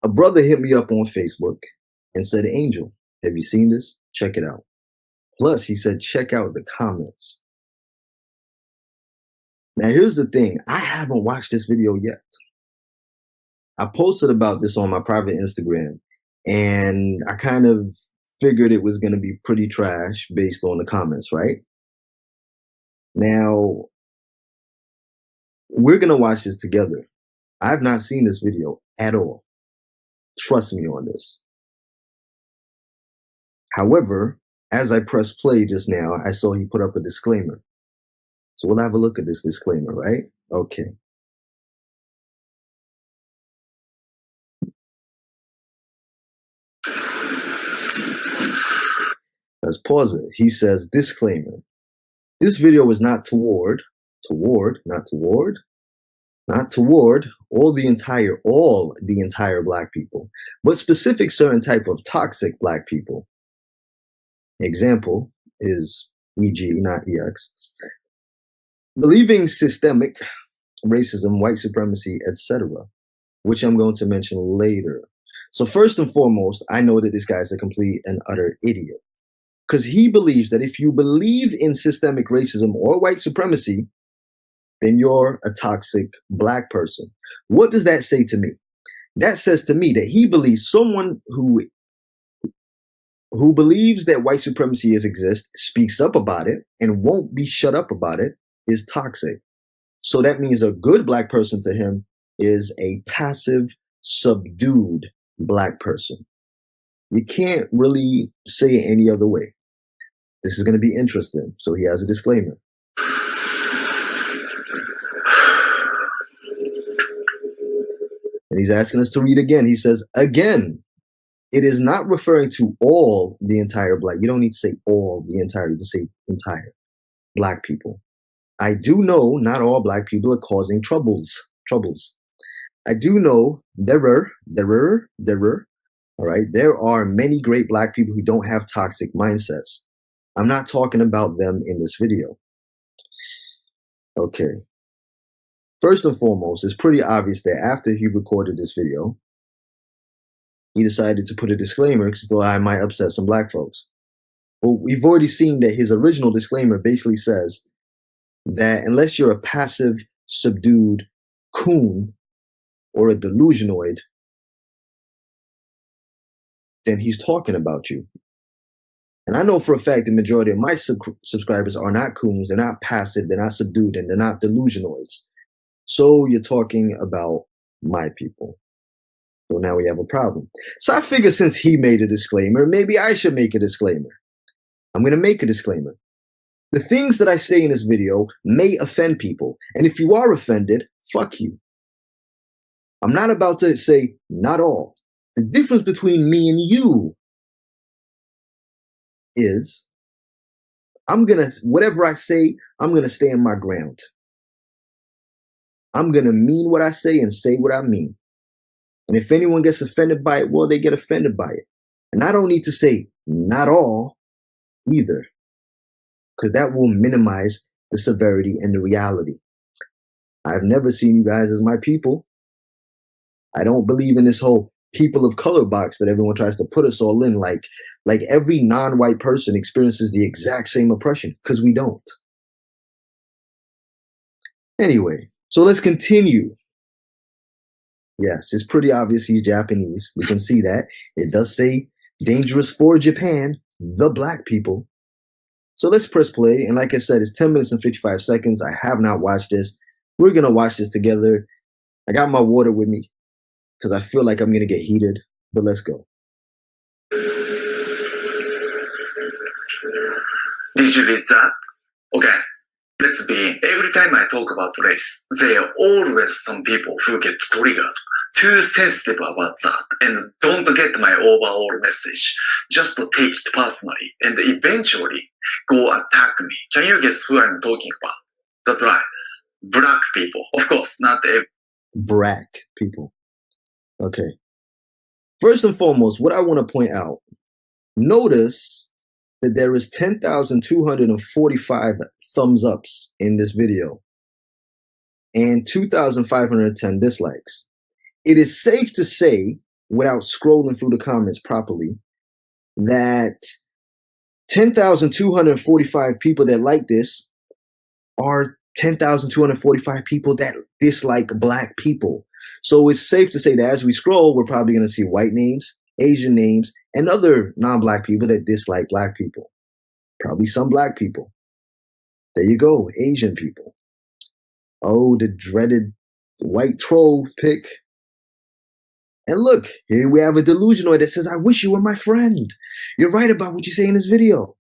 A brother hit me up on Facebook and said, Angel, have you seen this? Check it out. Plus, he said, check out the comments. Now, here's the thing. I haven't watched this video yet. I posted about this on my private Instagram, and I kind of figured it was going to be pretty trash based on the comments, right? Now, we're going to watch this together. I've not seen this video at all. Trust me on this. However, as I pressed play just now, I saw he put up a disclaimer. So we'll have a look at this disclaimer, right? Okay. Let's pause it. He says, disclaimer. This video is not toward all the entire Black people, but specific certain type of toxic Black people. Example is EG, not EX. Believing systemic racism, white supremacy, etc., which I'm going to mention later. So first and foremost, I know that this guy's a complete and utter idiot, because he believes that if you believe in systemic racism or white supremacy, then you're a toxic Black person. What does that say to me? That says to me that he believes someone who believes that white supremacy exists, speaks up about it, and won't be shut up about it, is toxic. So that means a good Black person to him is a passive, subdued Black person. You can't really say it any other way. This is going to be interesting. So he has a disclaimer. And he's asking us to read again. He says, again, it is not referring to all the entire Black. You don't need to say all the entire, you can say entire Black people. I do know not all Black people are causing troubles. I do know there are, all right, there are many great Black people who don't have toxic mindsets. I'm not talking about them in this video. Okay. First and foremost, it's pretty obvious that after he recorded this video, he decided to put a disclaimer because he thought I might upset some Black folks. Well, we've already seen that his original disclaimer basically says that unless you're a passive, subdued coon or a delusionoid, then he's talking about you. And I know for a fact the majority of my subscribers are not coons, they're not passive, they're not subdued, and they're not delusionoids. So you're talking about my people. So now we have a problem. So I figure since he made a disclaimer, maybe I should make a disclaimer. I'm going to make a disclaimer. The things that I say in this video may offend people. And if you are offended, fuck you. I'm not about to say not all. The difference between me and you is whatever I say, I'm going to stand my ground. I'm going to mean what I say and say what I mean. And if anyone gets offended by it, well, they get offended by it. And I don't need to say not all either, because that will minimize the severity and the reality. I've never seen you guys as my people. I don't believe in this whole people of color box that everyone tries to put us all in, like every non-white person experiences the exact same oppression, because we don't. Anyway, so let's continue. Yes, it's pretty obvious he's Japanese. We can see that. It does say dangerous for Japan, the Black people. So let's press play. And like I said, it's 10 minutes and 55 seconds. I have not watched this. We're going to watch this together. I got my water with me because I feel like I'm going to get heated. But let's go. Did you read that? Okay. Let's begin. Every time I talk about race, there are always some people who get triggered, too sensitive about that, and don't get my overall message. Just to take it personally, and eventually go attack me. Can you guess who I'm talking about? That's right. Black people. Of course, not every. Black people. Okay. First and foremost, what I want to point out, notice that there is 10,245 thumbs ups in this video and 2,510 dislikes. It is safe to say without scrolling through the comments properly that 10,245 people that like this are 10,245 people that dislike black people. So it's safe to say that as we scroll, we're probably going to see white names, Asian names, and other non-black people that dislike black people. Probably some black people. There you go, Asian people. Oh, the dreaded white troll pick. And look, here we have a delusionoid that says, I wish you were my friend. You're right about what you say in this video.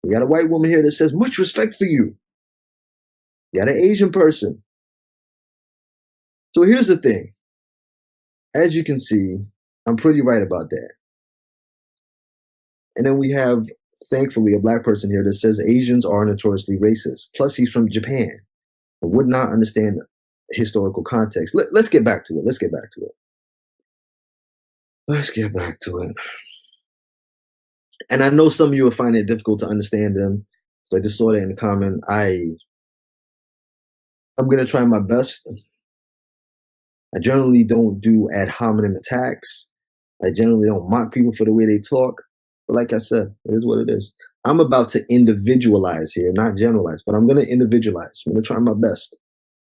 We got a white woman here that says, much respect for you. You got an Asian person. So here's the thing. As you can see, I'm pretty right about that. And then we have, thankfully, a black person here that says Asians are notoriously racist. Plus, he's from Japan. I would not understand historical context. Let's get back to it. Let's get back to it. And I know some of you will find it difficult to understand them. So I just saw that in the comment. I'm going to try my best. I generally don't do ad hominem attacks. I generally don't mock people for the way they talk. But like I said, it is what it is. I'm about to individualize here, not generalize, but I'm going to individualize. I'm going to try my best.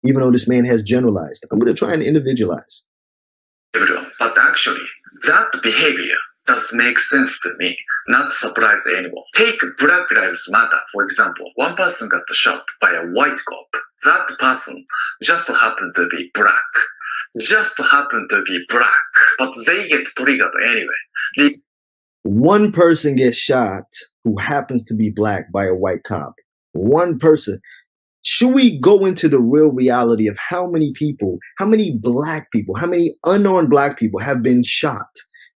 Even though this man has generalized, I'm going to try and individualize. But actually, that behavior does make sense to me, not surprise anyone. Take Black Lives Matter, for example. One person got shot by a white cop. That person just happened to be black. But they get triggered anyway. One person gets shot who happens to be black by a white cop. One person. Should we go into the real reality of how many people, how many black people, how many unarmed black people have been shot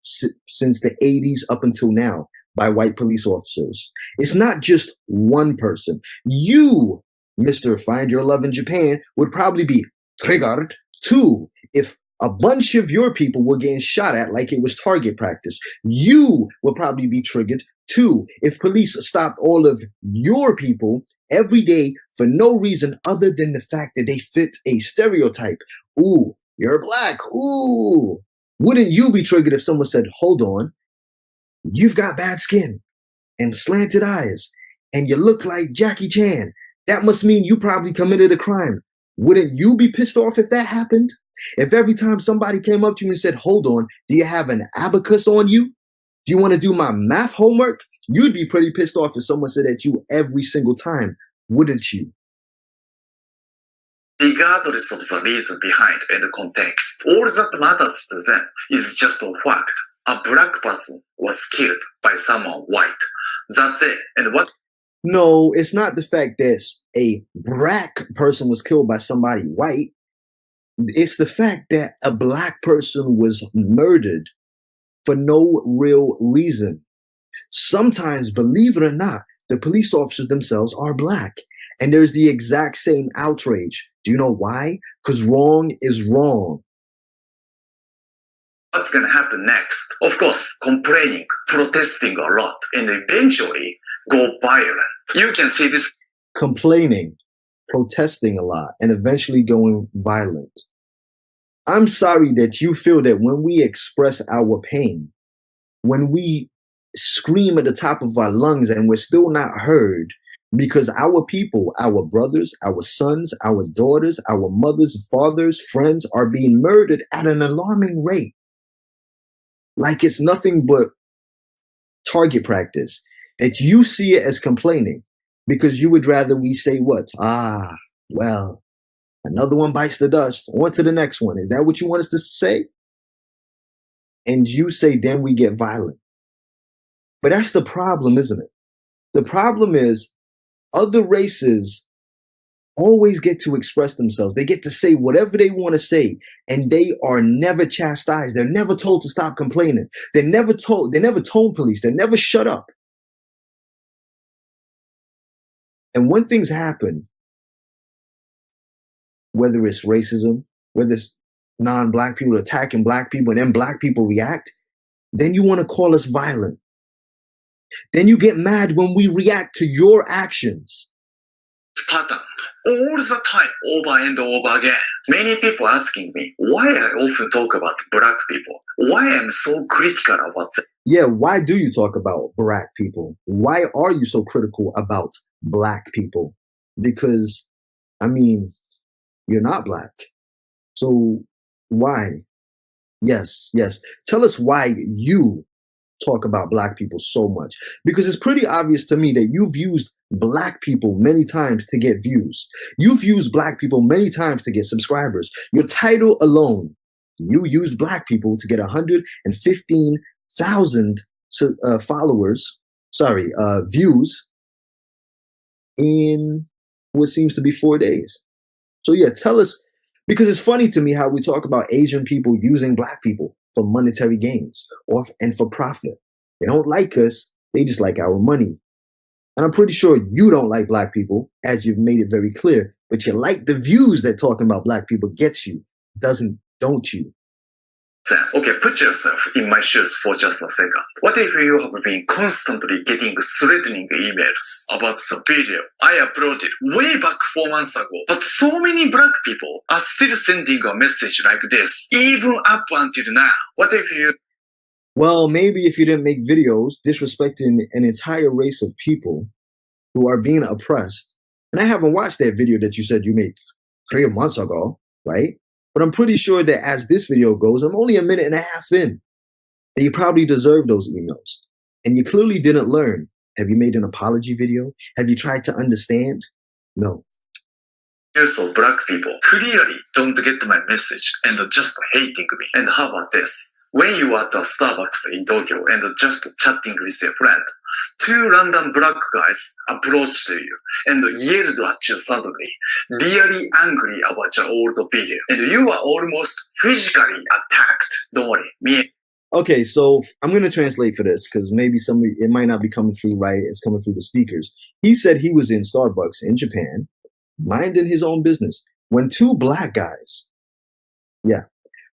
since the 80s up until now by white police officers? It's not just one person. You, Mr. Find Your Love in Japan, would probably be triggered too if a bunch of your people were getting shot at like it was target practice. You would probably be triggered too if police stopped all of your people every day for no reason other than the fact that they fit a stereotype. Ooh, you're black. Ooh. Wouldn't you be triggered if someone said, hold on, you've got bad skin and slanted eyes and you look like Jackie Chan? That must mean you probably committed a crime. Wouldn't you be pissed off if that happened? If every time somebody came up to you and said, hold on, do you have an abacus on you? Do you want to do my math homework? You'd be pretty pissed off if someone said that to you every single time, wouldn't you? Regardless of the reason behind and the context, all that matters to them is just a fact. A black person was killed by someone white. That's it. And what? No, it's not the fact that a black person was killed by somebody white. It's the fact that a black person was murdered for no real reason. Sometimes, believe it or not, the police officers themselves are black. And there's the exact same outrage. Do you know why? Because wrong is wrong. What's going to happen next? Of course, complaining, protesting a lot, and eventually go violent. You can see this. Complaining, protesting a lot, and eventually going violent. I'm sorry that you feel that when we express our pain, when we scream at the top of our lungs and we're still not heard because our people, our brothers, our sons, our daughters, our mothers, fathers, friends are being murdered at an alarming rate. Like it's nothing but target practice. That you see it as complaining because you would rather we say what? Well, another one bites the dust. On to the next one. Is that what you want us to say? And you say, then we get violent. But that's the problem, isn't it? The problem is other races always get to express themselves. They get to say whatever they want to say, and they are never chastised. They're never told to stop complaining. They're never told, they never tone police. They never shut up. And when things happen, whether it's racism, whether it's non-black people attacking black people, and then black people react, then you want to call us violent. Then you get mad when we react to your actions. Pattern all the time, over and over again. Many people asking me why I often talk about black people, why I'm so critical about them. Yeah, why do you talk about black people? Why are you so critical about black people? Because, I mean, you're not black. So why? Yes, yes. Tell us why you talk about black people so much. Because it's pretty obvious to me that you've used black people many times to get views. You've used black people many times to get subscribers. Your title alone, you used black people to get 115,000 views in what seems to be 4 days. So yeah, tell us, because it's funny to me how we talk about Asian people using black people for monetary gains and for profit. They don't like us, they just like our money. And I'm pretty sure you don't like black people, as you've made it very clear, but you like the views that talking about black people gets you, don't you? Okay, put yourself in my shoes for just a second. What if you have been constantly getting threatening emails about the video I uploaded way back 4 months ago, but so many black people are still sending a message like this, even up until now? What if you... Well, maybe if you didn't make videos disrespecting an entire race of people who are being oppressed, and I haven't watched that video that you said you made 3 months ago, right? But I'm pretty sure that as this video goes, I'm only a minute and a half in, and you probably deserve those emails. And you clearly didn't learn. Have you made an apology video? Have you tried to understand? No. So black people clearly don't get my message and just hating me. And how about this? When you are at a Starbucks in Tokyo and just chatting with your friend, 2 random black guys approached you and yelled at you suddenly, really angry about your old video, and you are almost physically attacked. Don't worry, me. Okay, so I'm going to translate for this because maybe it might not be coming through right. It's coming through the speakers. He said he was in Starbucks in Japan, minding his own business, when 2 black guys,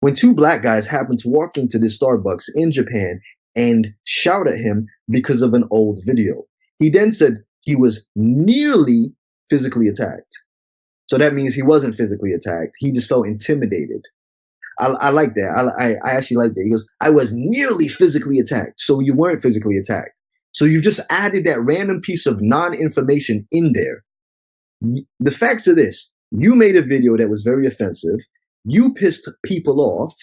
when 2 black guys happened to walk into this Starbucks in Japan and shout at him because of an old video. He then said he was nearly physically attacked. So that means he wasn't physically attacked. He just felt intimidated. I like that. I actually like that. He goes, I was nearly physically attacked. So you weren't physically attacked. So you just added that random piece of non-information in there. The facts are this. You made a video that was very offensive. You pissed people off,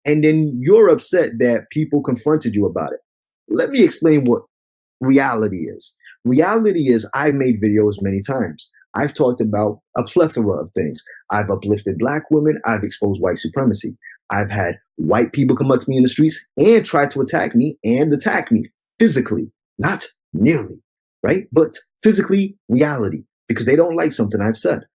and then you're upset that people confronted you about it. Let me explain what reality is. Reality is I've made videos many times. I've talked about a plethora of things. I've uplifted black women. I've exposed white supremacy. I've had white people come up to me in the streets and try to attack me physically, not nearly, right? But physically, reality, because they don't like something I've said.